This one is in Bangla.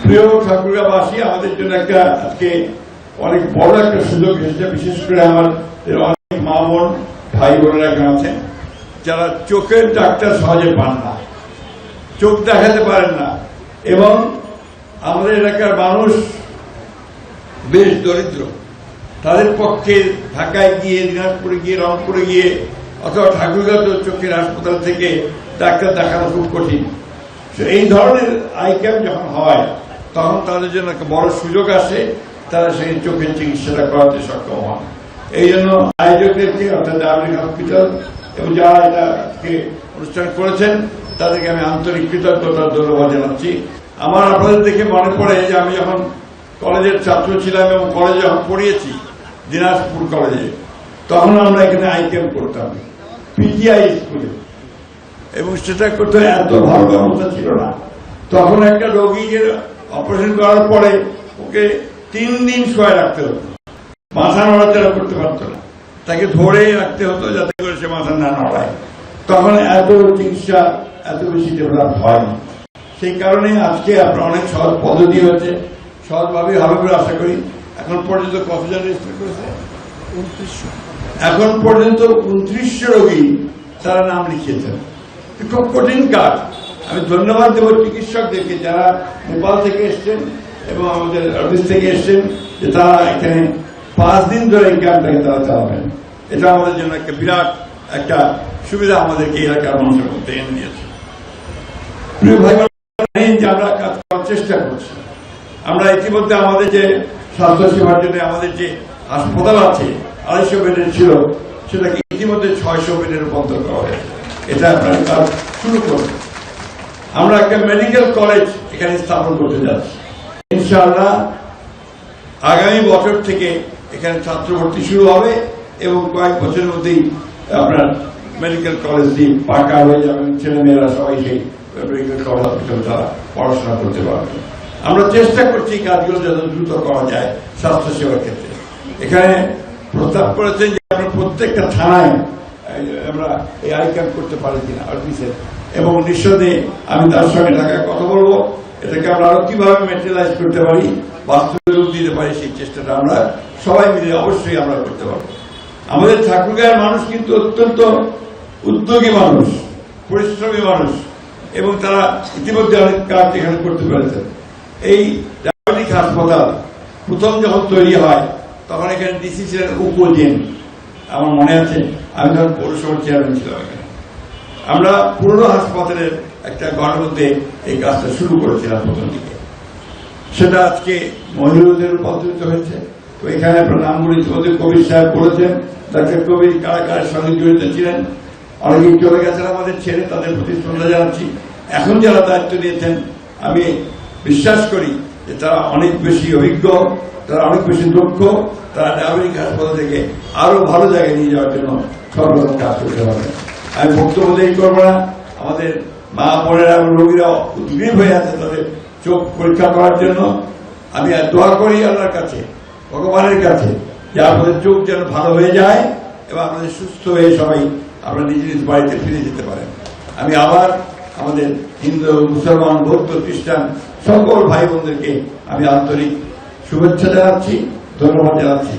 প্রিয় ঠাকুরগাঁওবাসী, আমাদের জন্য একটা আজকে অনেক বড় একটা সুযোগ এসেছে। বিশেষ করে আমার অনেক মা বোন ভাই বোনেরা এখানে আছেন যারা চোখের ডাক্তার সহজে পান না, চোখ দেখাতে পারেন না, এবং আমাদের এলাকার মানুষ বেশ দরিদ্র। তাদের পক্ষে ঢাকায় গিয়ে, দিনাজপুরে গিয়ে, রংপুরে গিয়ে অথবা ঠাকুরগাঁও চোখের হাসপাতাল থেকে ডাক্তার দেখানো খুব কঠিন। এই ধরনের আই ক্যাম্প যখন হয় তখন তাদের জন্য একটা বড় সুযোগ আসে, তারা সেই চোখের চিকিৎসাটা করাতে সক্ষম হন। এই জন্য আয়োজকদেরকে অর্থাৎ ডায়াবেটিক হসপিটাল এবং যারা এটাকে অনুষ্ঠান করেছেন তাদেরকে আমি আন্তরিক কৃতজ্ঞতা ধন্যবাদ জানাচ্ছি। আমার আপনাদের দেখে মনে পড়ে যে আমি যখন কলেজের ছাত্র ছিলাম এবং কলেজে যখন পড়িয়েছি দিনাজপুর কলেজে, তখন আমরা এখানে আই ক্যাম্প করতাম পিজিআই স্কুলে, এবং সেটা করতে এত ভালো ব্যবস্থা ছিল না। তখন একটা রোগীকে অপারেশন করার পরে ওকে 3 দিন শোয়া রাখতে হতো, মাথা নড়াচড়া করতে পারত না, তাকে ধরে রাখতে হতো যাতে করে সে মাথা না নড়ায়। তখন এত চিকিৎসা এত বেশি ডেভেলপ হয়নি। সেই কারণে আজকে আপনার অনেক সহজ পদ্ধতি হয়েছে, সহজভাবে হবে বলে আশা করি। এখন পর্যন্ত কতজন রেজিস্টার করেছে? 2900। এখন পর্যন্ত 2900 রোগী তারা নাম লিখিয়েছেন। খুব কঠিন কাজ। আমি ধন্যবাদ দেব চিকিৎসকদেরকে যারা নেপাল থেকে এসছেন এবং আমাদের অফিস থেকে এসছেন, যে তারা এখানে 5 দিন ধরে এই ক্যাম্পটাকে তারা চালাবেন। এটা আমাদের জন্য একটা বিরাট একটা সুবিধা আমাদেরকে এলাকার মানুষের মধ্যে এনে দিয়েছে। প্রিয় ভাই যে আমরা কাজ করার চেষ্টা করছি। আমরা ইতিমধ্যে আমাদের যে স্বাস্থ্য সেবার জন্য আমাদের যে হাসপাতাল আছে 250 বেডের ছিল, সেটাকে ইতিমধ্যে 600 বেডে রূপান্তর করা হয়েছে। এটা আপনার কাজ শুরু করবে। আমরা একটা মেডিকেল কলেজ এখানে স্থাপন করতে যাচ্ছি ইনশাআল্লাহ। আগামী বছর থেকে এখানে ছাত্র ভর্তি শুরু হবে এবং কয়েক বছরের মধ্যেই আপনার মেডিকেল কলেজটি পাকা হয়ে যাবেন। ছেলেমেয়েরা সবাই সেই মেডিকেল কলেজ তারা পড়াশোনা করতে পারবে। আমরা চেষ্টা করছি কাজগুলো যত দ্রুত করা যায় স্বাস্থ্য সেবার ক্ষেত্রে। এখানে প্রস্তাব করেছেন যে আমরা প্রত্যেকটা থানায় আমরা এই আই ক্যাম্প করতে পারি কিনা অফিসে, এবং নিঃসন্দেহে আমি তার সঙ্গে ঢাকায় কথা বলবো। এটাকে আমরা আরো কিভাবে ম্যাটেরিয়ালাইজ করতে পারি, বাস্তবে রূপ দিতে পারি, সেই চেষ্টাটা আমরা সবাই মিলে অবশ্যই আমরা করতে পারবো। আমাদের ঠাকুরগাঁয়ের মানুষ কিন্তু অত্যন্ত উদ্যোগী মানুষ, পরিশ্রমী মানুষ, এবং তারা ইতিমধ্যে অনেক কাজ এখানে করতে পেরেছেন। এই ডায়াবেটিক হাসপাতাল প্রথম যখন তৈরি হয় তখন এখানে ডিসি ছিলেন উপজেন, আমার মনে আছে। আমি তখন পৌরসভার চেয়ারম্যান ছিলাম এখানে। আমরা পুরনো হাসপাতালের একটা ঘরের মধ্যে এই কাজটা শুরু করেছিলাম প্রথম দিকে। সেটা আজকে মহিলাদের রূপান্তরিত হয়েছে। তো এখানে আপনার নামগুলো ইতিমধ্যে কবির সাহেব বলেছেন, ডাক্তার কবির কারাগারের সঙ্গে জড়িত ছিলেন, অনেকেই চলে গেছেন আমাদের ছেড়ে, তাদের প্রতি শ্রদ্ধা জানাচ্ছি। এখন যারা দায়িত্ব নিয়েছেন আমি বিশ্বাস করি যে তারা অনেক বেশি অভিজ্ঞ, তারা অনেক বেশি দক্ষ, তারা ডায়াবেটিক হাসপাতাল থেকে আরো ভালো জায়গায় নিয়ে যাওয়ার জন্য সর্বদা কাজ করতে পারবেন। আমি বক্তব্য দেরি করবো না। আমাদের মা বোনেরা এবং রোগীরা উদ্গ্রীব হয়ে আছে তাদের চোখ পরীক্ষা করার জন্য। আমি দোয়া করি আল্লাহর কাছে, ভগবানের কাছে, যে আপনাদের চোখ যেন ভালো হয়ে যায় এবং আপনাদের সুস্থ হয়ে সবাই আপনারা নিজ নিজ বাড়িতে ফিরে যেতে পারেন। আমি আবার আমাদের হিন্দু, মুসলমান, বৌদ্ধ, খ্রিস্টান সকল ভাই বোনদেরকে আমি আন্তরিক শুভেচ্ছা জানাচ্ছি, ধন্যবাদ জানাচ্ছি।